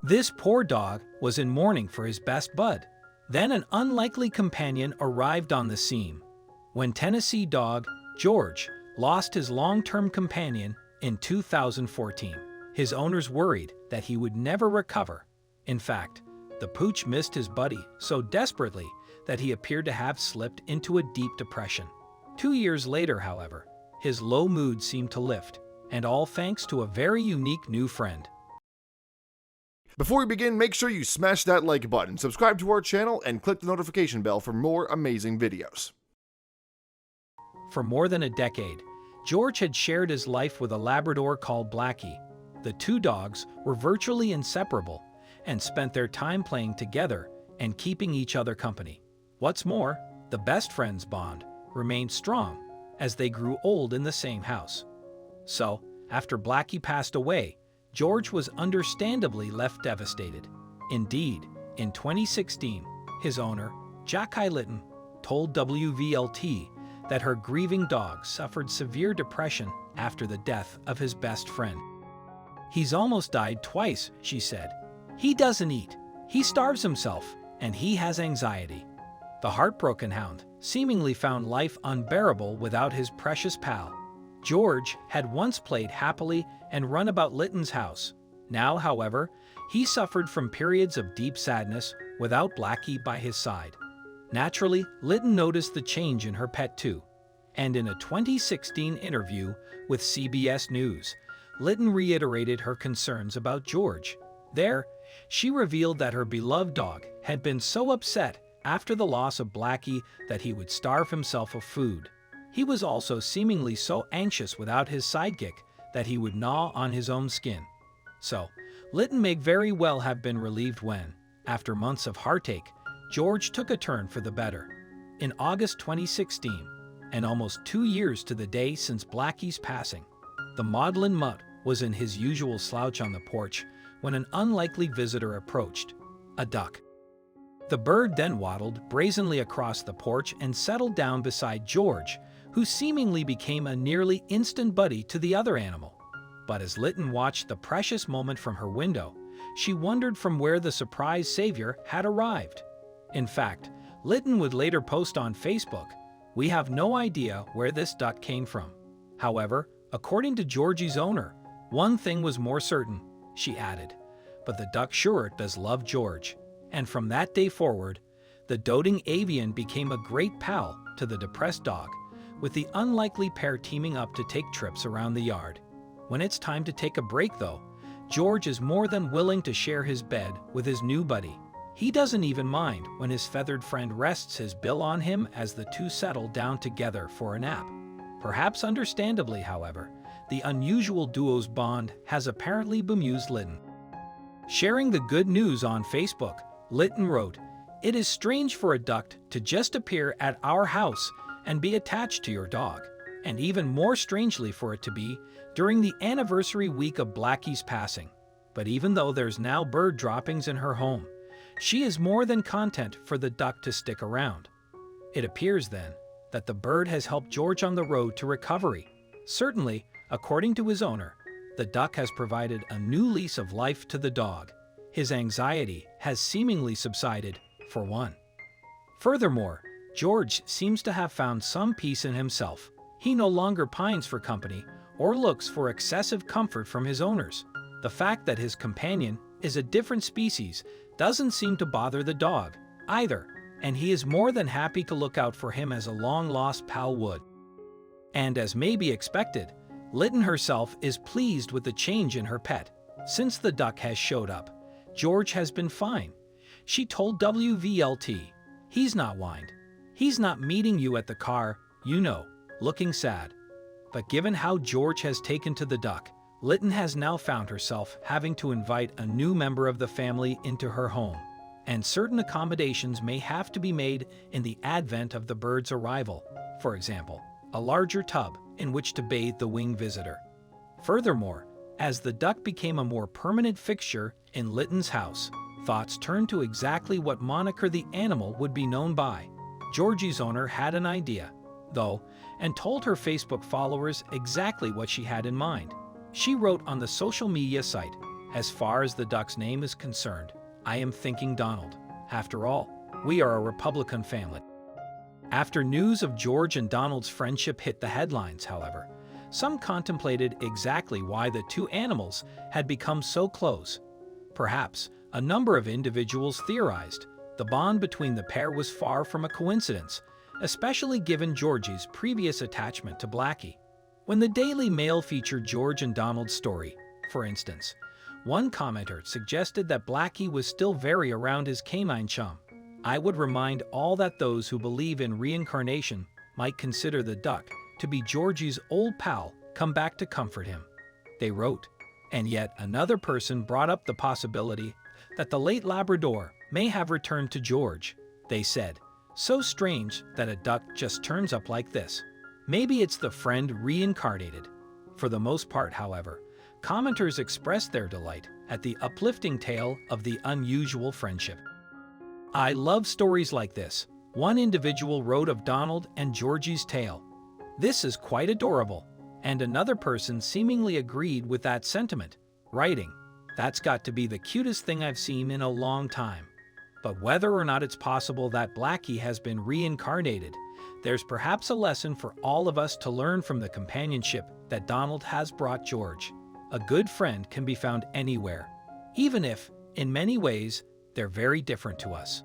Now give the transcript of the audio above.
This poor dog was in mourning for his best bud. Then an unlikely companion arrived on the scene. When Tennessee dog George lost his long-term companion in 2014, his owners worried that he would never recover. In fact, the pooch missed his buddy so desperately that he appeared to have slipped into a deep depression. 2 years later, however, his low mood seemed to lift, and all thanks to a very unique new friend. Before we begin, make sure you smash that like button, subscribe to our channel, and click the notification bell for more amazing videos. For more than a decade, George had shared his life with a Labrador called Blackie. The two dogs were virtually inseparable and spent their time playing together and keeping each other company. What's more, the best friends bond remained strong as they grew old in the same house. So, after Blackie passed away, George was understandably left devastated. Indeed, in 2016, his owner, Jackie Litton, told WVLT that her grieving dog suffered severe depression after the death of his best friend. "He's almost died twice," she said. "He doesn't eat, he starves himself, and he has anxiety." The heartbroken hound seemingly found life unbearable without his precious pal. George had once played happily and run about Litton's house. Now, however, he suffered from periods of deep sadness without Blackie by his side. Naturally, Litton noticed the change in her pet too, and in a 2016 interview with CBS News, Litton reiterated her concerns about George. There, she revealed that her beloved dog had been so upset after the loss of Blackie that he would starve himself of food. He was also seemingly so anxious without his sidekick that he would gnaw on his own skin. So, Litton may very well have been relieved when, after months of heartache, George took a turn for the better. In August 2016, and almost 2 years to the day since Blackie's passing, the maudlin mutt was in his usual slouch on the porch when an unlikely visitor approached, a duck. The bird then waddled brazenly across the porch and settled down beside George, who seemingly became a nearly instant buddy to the other animal. But as Litton watched the precious moment from her window, she wondered from where the surprise savior had arrived. In fact, Litton would later post on Facebook, "We have no idea where this duck came from." However, according to Georgie's owner, one thing was more certain, she added, "But the duck sure does love George." And from that day forward, the doting avian became a great pal to the depressed dog, with the unlikely pair teaming up to take trips around the yard. When it's time to take a break though, George is more than willing to share his bed with his new buddy. He doesn't even mind when his feathered friend rests his bill on him as the two settle down together for a nap. Perhaps understandably, however, the unusual duo's bond has apparently bemused Litton. Sharing the good news on Facebook, Litton wrote, "It is strange for a duck to just appear at our house and be attached to your dog, and even more strangely for it to be during the anniversary week of Blackie's passing. But even though there's now bird droppings in her home, she is more than content for the duck to stick around." It appears then that the bird has helped George on the road to recovery. Certainly, according to his owner, the duck has provided a new lease of life to the dog. His anxiety has seemingly subsided, for one. Furthermore, George seems to have found some peace in himself. He no longer pines for company or looks for excessive comfort from his owners. The fact that his companion is a different species doesn't seem to bother the dog either, and he is more than happy to look out for him as a long-lost pal would. And as may be expected, Litton herself is pleased with the change in her pet. Since the duck has showed up, George has been fine. She told WVLT, "He's not whined. He's not meeting you at the car, you know, looking sad." But given how George has taken to the duck, Litton has now found herself having to invite a new member of the family into her home, and certain accommodations may have to be made in the advent of the bird's arrival. For example, a larger tub in which to bathe the winged visitor. Furthermore, as the duck became a more permanent fixture in Litton's house, thoughts turned to exactly what moniker the animal would be known by. Georgie's owner had an idea, though, and told her Facebook followers exactly what she had in mind. She wrote on the social media site, As far as the duck's name is concerned, I am thinking Donald. After all, we are a Republican family. After news of George and Donald's friendship hit the headlines, however, some contemplated exactly why the two animals had become so close. Perhaps, a number of individuals theorized the bond between the pair was far from a coincidence, especially given Georgie's previous attachment to Blackie. When the Daily Mail featured George and Donald's story, for instance, one commenter suggested that Blackie was still very around his canine chum. I would remind all that those who believe in reincarnation might consider the duck to be Georgie's old pal come back to comfort him. They wrote, and yet another person brought up the possibility that the late Labrador may have returned to George. They said, so strange that a duck just turns up like this. Maybe it's the friend reincarnated. For the most part, however, commenters expressed their delight at the uplifting tale of the unusual friendship. I love stories like this. One individual wrote of Donald and Georgie's tale. This is quite adorable. And another person seemingly agreed with that sentiment, writing, that's got to be the cutest thing I've seen in a long time. But whether or not it's possible that Blackie has been reincarnated, there's perhaps a lesson for all of us to learn from the companionship that Donald has brought George. A good friend can be found anywhere, even if, in many ways, they're very different to us.